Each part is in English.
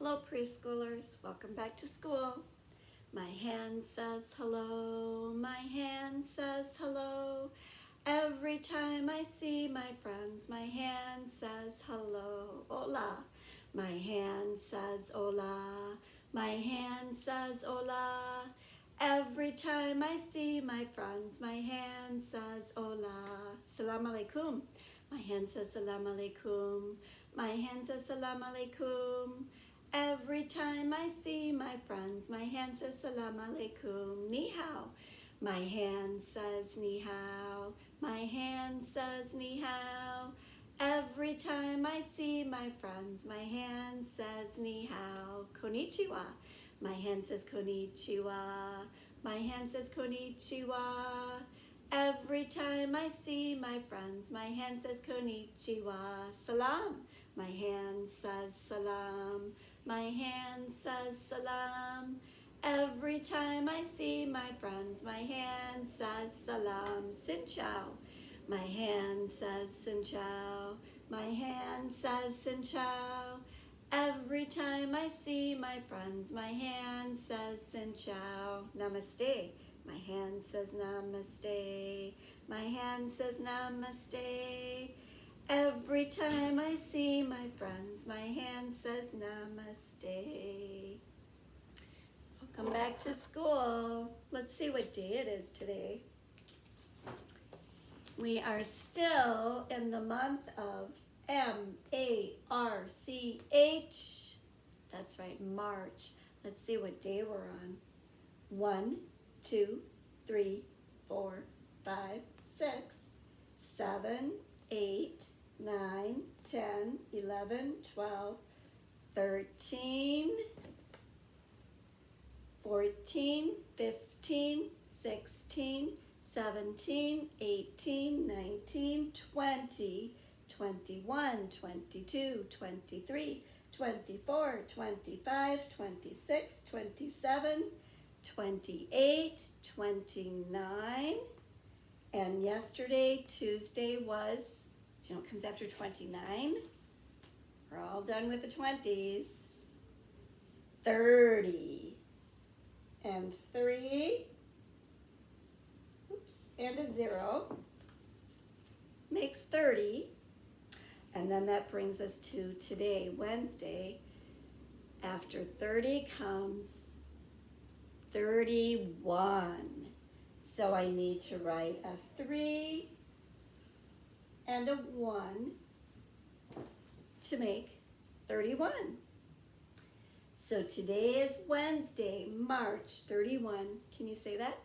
Hello preschoolers, welcome back to school. My hand says hello, my hand says hello. Every time I see my friends, my hand says hello, hola. My hand says hola, my hand says hola. Every time I see my friends, my hand says hola. Salam alaikum. My hand says salam alaikum. My hand says salam alaikum. Every time I see my friends, my hand says salam alaikum, ni hao. My hand says ni hao. My hand says ni hao. Every time I see my friends, my hand says ni hao. Konnichiwa. My hand says konnichiwa. My hand says konnichiwa. Every time I see my friends, my hand says konnichiwa. Salam. My hand says salam. My hand says salam. Every time I see my friends, my hand says salam. Sin chao. My hand says sin chao. My hand says sin chao. Every time I see my friends, my hand says sin chao. Namaste. My hand says namaste. My hand says namaste. Every time I see my friends, my hand says namaste. Welcome back to school. Let's see what day it is today. We are still in the month of M-A-R-C-H. That's right, March. Let's see what day we're on. 1, 2, 3, 4, 5, 6, 7, 8, 9, 10, 11, 12, 13, 14, 15, 16, 17, 18, 19, 20, 21, 22, 23, 24, 25, 26, 27, 28, 29, and yesterday, Tuesday, was, do you know what comes after 29? We're all done with the 20s. 30. And 3. Oops, and a 0. Makes 30. And then that brings us to today, Wednesday. After 30 comes 31. So I need to write a 3 and a 1 to make 31. So today is Wednesday, March 31. Can you say that?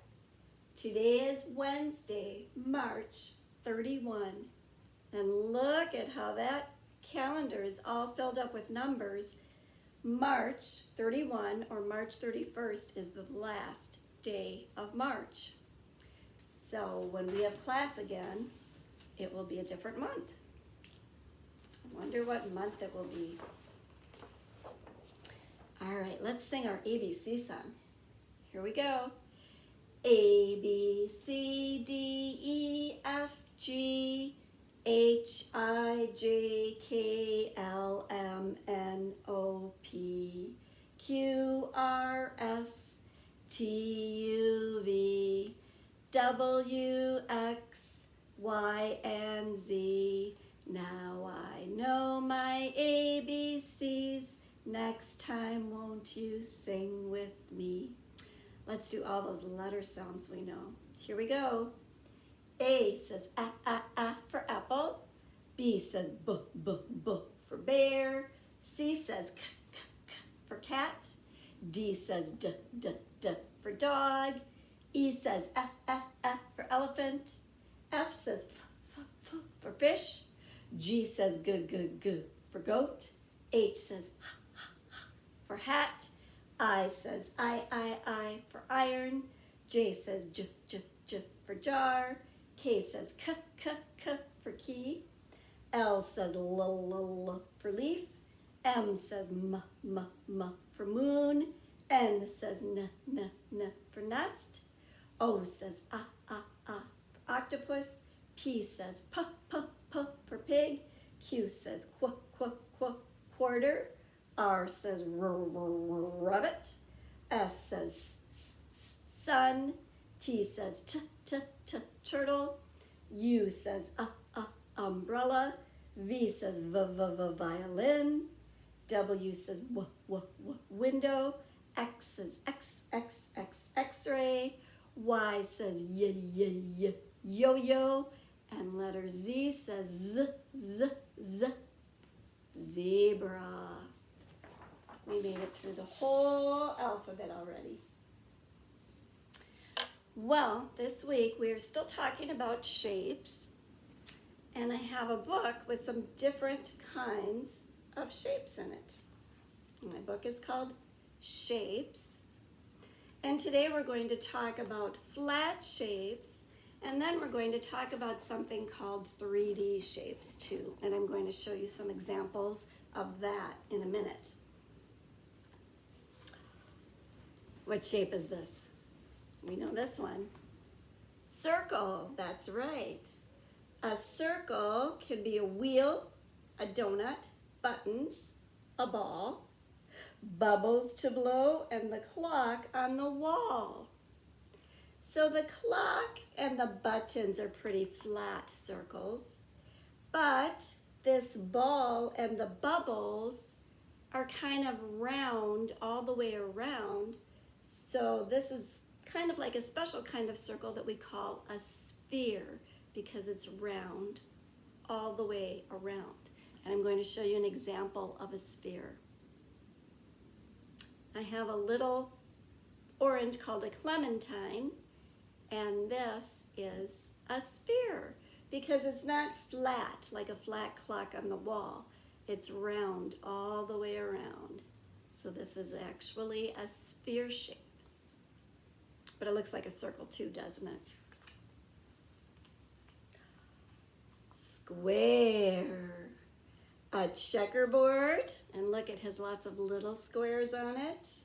Today is Wednesday, March 31. And look at how that calendar is all filled up with numbers. March 31 or March 31st is the last day of March. So when we have class again, it will be a different month. I wonder what month it will be. All right, let's sing our ABC song. Here we go. A, B, C, D, E, F, G, H, I, J, K, L, M, N, O, P, Q, R, S, T, U, V, W, X, Y, and Z. Now I know my ABCs. Next time, won't you sing with me? Let's do all those letter sounds we know. Here we go. A says a for apple. B says b for bear. C says k for cat. D says d for dog. E says for elephant. F says f for fish. G says g for goat. H says h for hat. I says I for iron. J says j for jar. K says k for key. L says l for leaf. M says m for moon. N says n for nest. O says a for octopus. P says p for pig. Q says quarter. R says rabbit. S says sun. T says turtle. U says umbrella. V says violin. W says window. X says x-ray. Y says yo-yo. And letter Z says zebra. We made it through the whole alphabet already. Well, this week we are still talking about shapes, and I have a book with some different kinds of shapes in it. My book is called Shapes, and today we're going to talk about flat shapes, and then we're going to talk about something called 3D shapes too, and I'm going to show you some examples of that in a minute. What shape is this? We know this one. Circle, that's right. A circle can be a wheel, a donut, buttons, a ball, bubbles to blow, and the clock on the wall. So the clock and the buttons are pretty flat circles, but this ball and the bubbles are kind of round all the way around. So this is kind of like a special kind of circle that we call a sphere because it's round all the way around. And I'm going to show you an example of a sphere. I have a little orange called a clementine, and this is a sphere because it's not flat like a flat clock on the wall. It's round all the way around. So this is actually a sphere shape. But it looks like a circle too, doesn't it? Square. A checkerboard, and look, it has lots of little squares on it.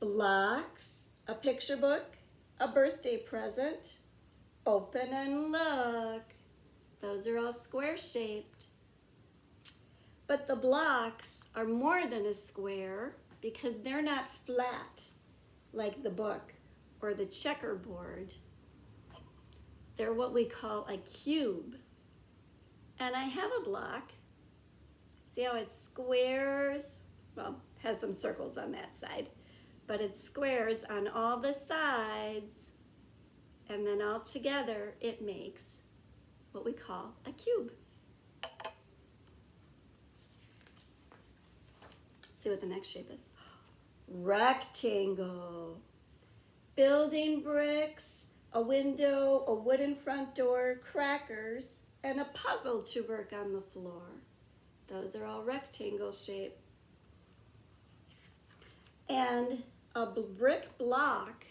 Blocks, a picture book, a birthday present. Open and look. Those are all square shaped. But the blocks are more than a square because they're not flat like the book or the checkerboard. They're what we call a cube. And I have a block. See how it squares? Well, has some circles on that side, but it squares on all the sides, and then all together it makes what we call a cube. Let's see what the next shape is. Rectangle. Building bricks, a window, a wooden front door, crackers, and a puzzle to work on the floor. Those are all rectangle shape. And a brick block,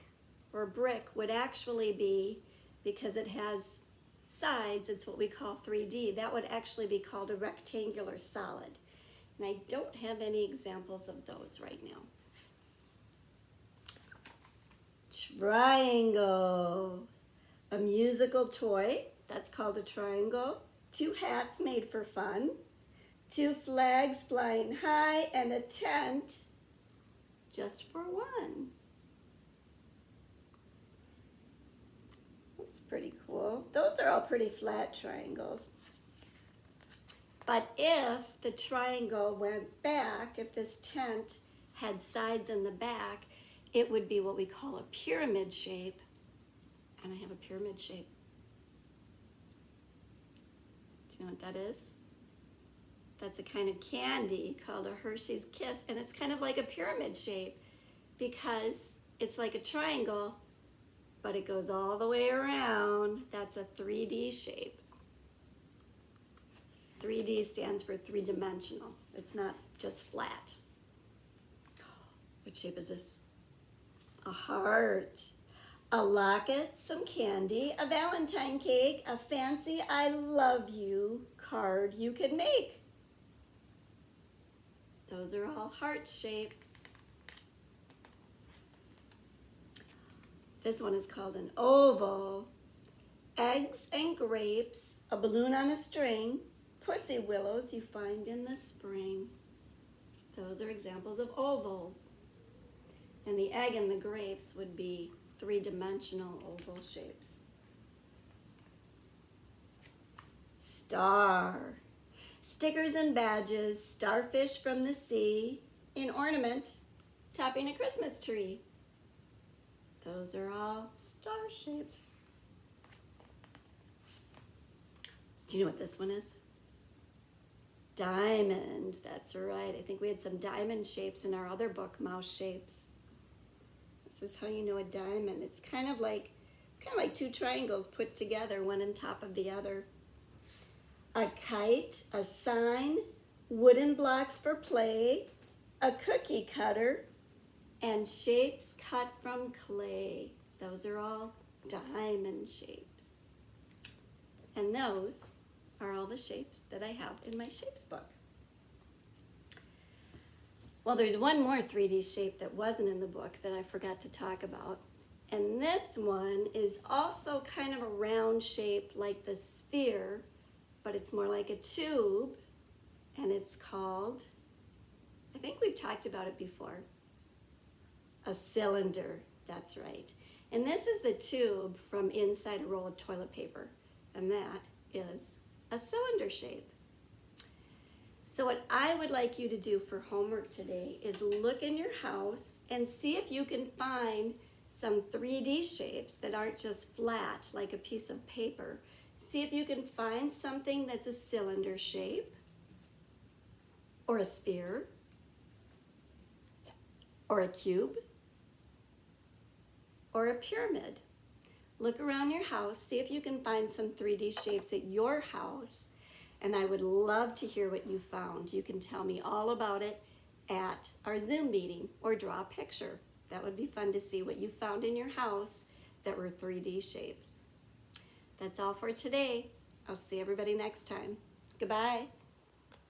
or brick, would actually be, because it has sides, it's what we call 3D. That would actually be called a rectangular solid. And I don't have any examples of those right now. Triangle. A musical toy, that's called a triangle. 2 hats made for fun. 2 flags flying high, and a tent just for one. That's pretty cool. Those are all pretty flat triangles. But if the triangle went back, if this tent had sides in the back, it would be what we call a pyramid shape. And I have a pyramid shape. Do you know what that is? That's a kind of candy called a Hershey's Kiss, and it's kind of like a pyramid shape because it's like a triangle, but it goes all the way around. That's a 3D shape. 3D stands for three-dimensional. It's not just flat. What shape is this? A heart. A locket, some candy, a Valentine cake, a fancy I love you card you can make. Those are all heart shapes. This one is called an oval. Eggs and grapes, a balloon on a string, pussy willows you find in the spring. Those are examples of ovals. And the egg and the grapes would be three-dimensional oval shapes. Star. Stickers and badges, starfish from the sea, an ornament, topping a Christmas tree. Those are all star shapes. Do you know what this one is? Diamond, that's right. I think we had some diamond shapes in our other book, Mouse Shapes. This is how you know a diamond. It's kind of like two triangles put together, one on top of the other. A kite, a sign, wooden blocks for play, a cookie cutter, and shapes cut from clay. Those are all diamond shapes. And those are all the shapes that I have in my shapes book. Well, there's one more 3D shape that wasn't in the book that I forgot to talk about. And this one is also kind of a round shape like the sphere, but it's more like a tube, and it's called, I think we've talked about it before, a cylinder. That's right. And this is the tube from inside a roll of toilet paper, and that is a cylinder shape. So what I would like you to do for homework today is look in your house and see if you can find some 3D shapes that aren't just flat like a piece of paper. See if you can find something that's a cylinder shape, or a sphere, or a cube, or a pyramid. Look around your house, see if you can find some 3D shapes at your house, and I would love to hear what you found. You can tell me all about it at our Zoom meeting, or draw a picture. That would be fun to see what you found in your house that were 3D shapes. That's all for today. I'll see everybody next time. Goodbye.